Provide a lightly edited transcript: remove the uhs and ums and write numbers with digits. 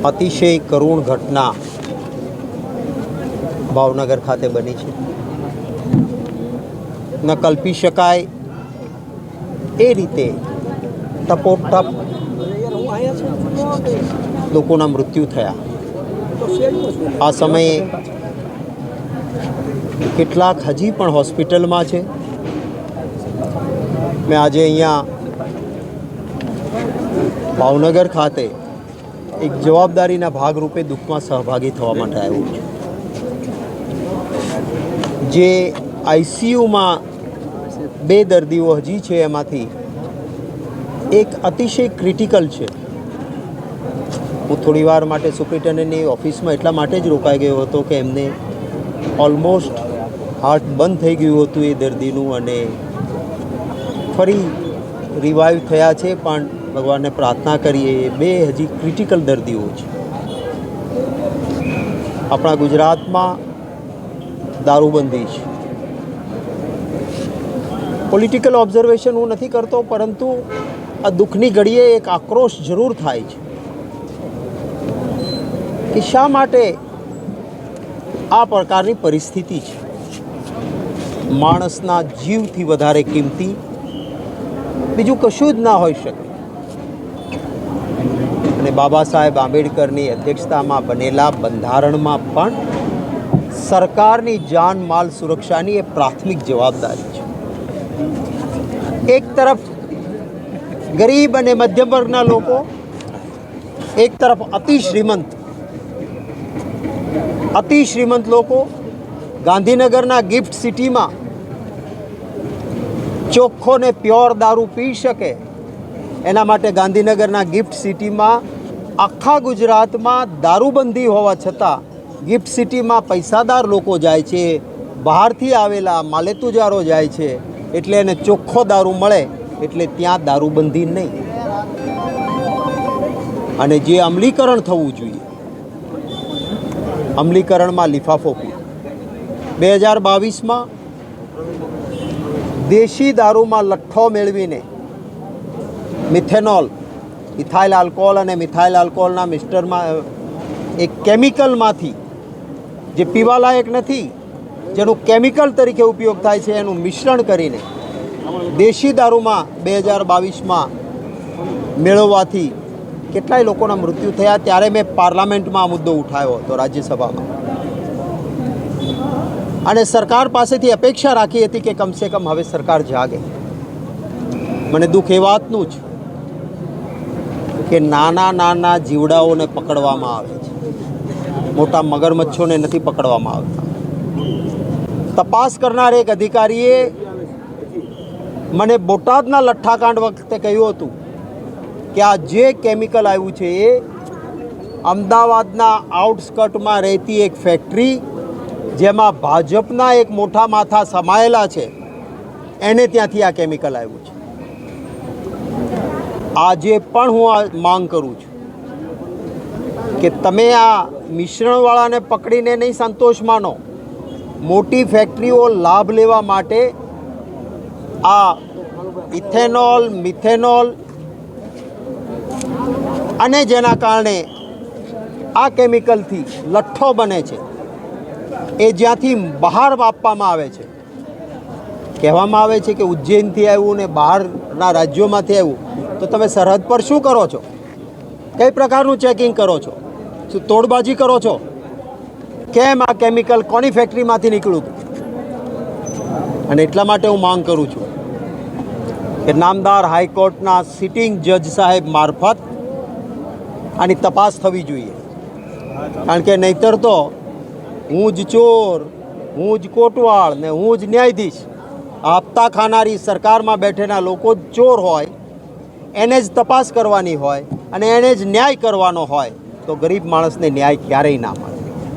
અતિશય કરુણ ઘટના ભાવનગર ખાતે બની છે. ન કલ્પી શકાય એ રીતે ટપોટપ લોકોના મૃત્યુ થયા. આ સમયે કેટલાક હજી પણ હોસ્પિટલમાં છે. મેં આજે અહીંયા ભાવનગર ખાતે એક જવાબદારીના ભાગરૂપે દુઃખમાં સહભાગી થવા માટે આવ્યો છું. જે આઈસીયુમાં 2 દર્દીઓ હજી છે, એમાંથી એક અતિશય ક્રિટિકલ છે. હું થોડી વાર માટે સુપ્રિન્ટેન્ડન્ટની ઓફિસમાં એટલા માટે જ રોકાઈ ગયો હતો કે એમને ઓલમોસ્ટ હાર્ટ બંધ થઈ ગયું હતું એ દર્દીનું, અને ફરી રિવાઈવ થયા છે. પણ ભગવાનને પ્રાર્થના કરીએ, 2 હજી ક્રિટિકલ દર્દીઓ છે. આપણા ગુજરાતમાં દારૂબંધી છે. પોલિટિકલ ઓબ્ઝર્વેશન હું નથી કરતો, પરંતુ આ દુઃખની ઘડીએ એક આક્રોશ જરૂર થાય છે કે શા માટે આ પ્રકારની પરિસ્થિતિ છે. માણસના જીવથી વધારે કિંમતી બીજું કશું જ ના હોઈ શકે. અને બાબા સાહેબ આંબેડકરની અધ્યક્ષતામાં બનેલા બંધારણમાં પણ સરકારની જાન માલ સુરક્ષાની એ પ્રાથમિક જવાબદારી છે. એક તરફ ગરીબ અને મધ્યમ વર્ગના લોકો, એક તરફ અતિ શ્રીમંત લોકો ગાંધીનગરના ગિફ્ટ સિટીમાં ચોખ્ખો ને પ્યોર દારૂ પી શકે એના માટે ગાંધીનગરના ગિફ્ટ સિટીમાં આખા ગુજરાતમાં દારૂબંધી હોવા છતાં ગિફ્ટ સિટીમાં પૈસાદાર લોકો જાય છે, બહારથી આવેલા માલેતુજારો જાય છે, એટલે એને ચોખ્ખો દારૂ મળે, એટલે ત્યાં દારૂબંધી નહીં. અને જે અમલીકરણ થવું જોઈએ, અમલીકરણમાં લિફાફો પી. 2022માં દેશી દારૂમાં લઠ્ઠો મેળવીને મિથેનોલ, ઇથાઇલ આલ્કોહોલ અને મિથાઇલ આલ્કોહોલના મિક્સચરમાં એક કેમિકલમાંથી, જે પીવાલાયક નથી, જેનું કેમિકલ તરીકે ઉપયોગ થાય છે, એનું મિશ્રણ કરીને દેશી દારૂમાં 2022માં મેળવવાથી કેટલાય લોકોના મૃત્યુ થયા. ત્યારે મેં પાર્લામેન્ટમાં આ મુદ્દો ઉઠાવ્યો હતો, રાજ્યસભામાં, અને સરકાર પાસેથી અપેક્ષા રાખી હતી કે કમસે કમ હવે સરકાર જાગે. મને દુઃખ એ વાતનું જ કે નાના જીવડાઓને પકડવામાં આવે છે, મોટા મગરમચ્છોને નથી પકડવામાં આવતા. તપાસ કરનાર એક અધિકારીએ મને બોટાદના લઠ્ઠાકાંડ વખતે કહ્યું હતું કે આ જે કેમિકલ આવ્યું છે એ અમદાવાદના આઉટસ્કર્ટમાં રહેતી એક ફેક્ટરી, જેમાં ભાજપના એક મોટા માથા સમાયેલા છે, એને ત્યાંથી આ કેમિકલ આવ્યું છે. આજે પણ હું આ માંગ કરું છું કે તમે આ મિશ્રણવાળાને પકડીને નહીં સંતોષ માનો. મોટી ફેક્ટરીઓ લાભ લેવા માટે આ ઇથેનોલ, મિથેનોલ અને જેના કારણે આ કેમિકલથી લઠ્ઠો બને છે, એ જ્યાંથી બહાર આપવામાં આવે છે. કહેવામાં આવે છે કે ઉજ્જૈનથી આવ્યું ને બહારના રાજ્યોમાંથી આવ્યું, તો તમે સરહદ પર શું કરો છો? કઈ પ્રકારનું ચેકિંગ કરો છો? શું તોડબાજી કરો છો? કેમ આ કેમિકલ કોની ફેક્ટરીમાંથી નીકળ્યું હતું? અને એટલા માટે હું માંગ કરું છું કે નામદાર હાઈકોર્ટના સિટિંગ જજ સાહેબ મારફત આની તપાસ થવી જોઈએ. કારણ કે નહીંતર તો હું જ ચોર, હું જ કોટવાળ ને હું જ ન્યાયાધીશ, હપ્તા ખાનારી સરકારમાં બેઠેલા લોકો જ ચોર હોય, એને જ તપાસ કરવાની હોય અને એને જ ન્યાય કરવાનો હોય, તો ગરીબ માણસને ન્યાય ક્યારેય ના મળે.